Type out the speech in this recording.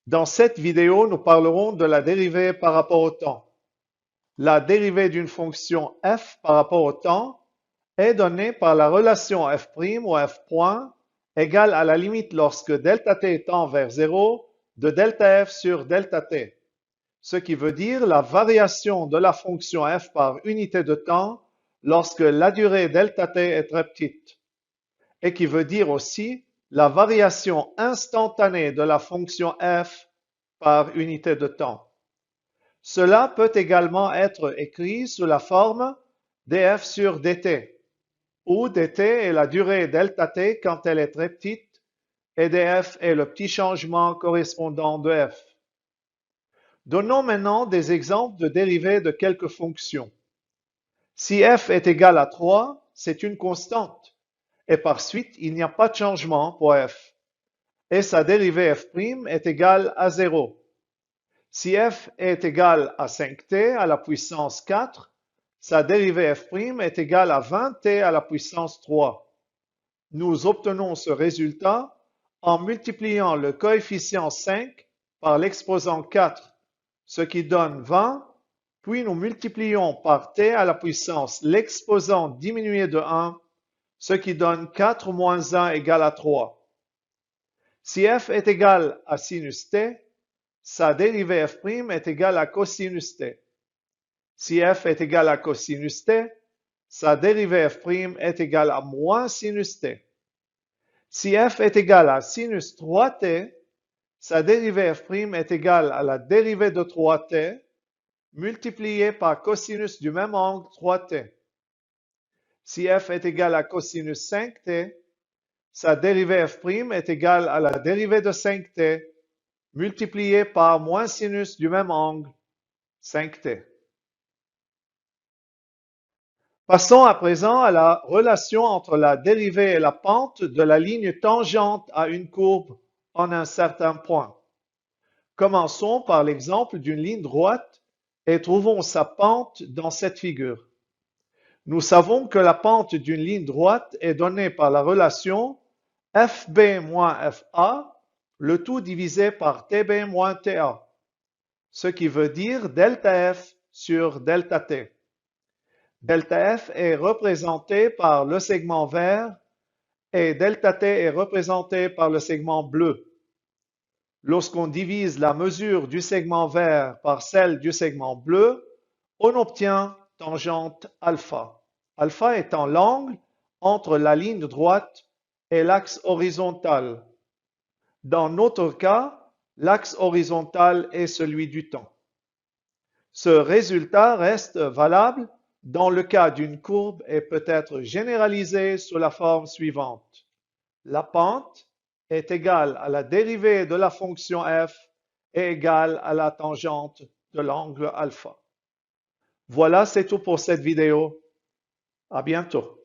Dans cette vidéo, nous parlerons de la dérivée par rapport au temps. La dérivée d'une fonction f par rapport au temps est donnée par la relation f' ou f point égale à la limite lorsque delta t tend vers 0 de delta f sur delta t, ce qui veut dire la variation de la fonction f par unité de temps lorsque la durée delta t est très petite, et qui veut dire aussi la variation instantanée de la fonction f par unité de temps. Cela peut également être écrit sous la forme df sur dt, où dt est la durée delta t quand elle est très petite et df est le petit changement correspondant de f. Donnons maintenant des exemples de dérivées de quelques fonctions. Si f est égal à 3, c'est une constante, et par suite, il n'y a pas de changement pour f, et sa dérivée f' est égale à 0. Si f est égal à 5t à la puissance 4, sa dérivée f' est égale à 20t à la puissance 3. Nous obtenons ce résultat en multipliant le coefficient 5 par l'exposant 4, ce qui donne 20, puis nous multiplions par t à la puissance l'exposant diminué de 1, ce qui donne 4 moins 1 égale à 3. Si f est égal à sinus t, sa dérivée f' est égale à cosinus t. Si f est égal à cosinus t, sa dérivée f' est égale à moins sinus t. Si f est égal à sinus 3t, sa dérivée f' est égale à la dérivée de 3t multipliée par cosinus du même angle 3t. Si f est égal à cosinus 5t, sa dérivée f' est égale à la dérivée de 5t multipliée par moins sinus du même angle 5t. Passons à présent à la relation entre la dérivée et la pente de la ligne tangente à une courbe en un certain point. Commençons par l'exemple d'une ligne droite et trouvons sa pente dans cette figure. Nous savons que la pente d'une ligne droite est donnée par la relation fb moins fa, le tout divisé par tb moins ta, ce qui veut dire delta f sur delta t. Delta f est représenté par le segment vert et delta t est représenté par le segment bleu. Lorsqu'on divise la mesure du segment vert par celle du segment bleu, on obtient tangente alpha. Alpha étant l'angle entre la ligne droite et l'axe horizontal. Dans notre cas, l'axe horizontal est celui du temps. Ce résultat reste valable dans le cas d'une courbe et peut être généralisé sous la forme suivante. La pente est égale à la dérivée de la fonction f est égale à la tangente de l'angle alpha. Voilà, c'est tout pour cette vidéo. À bientôt.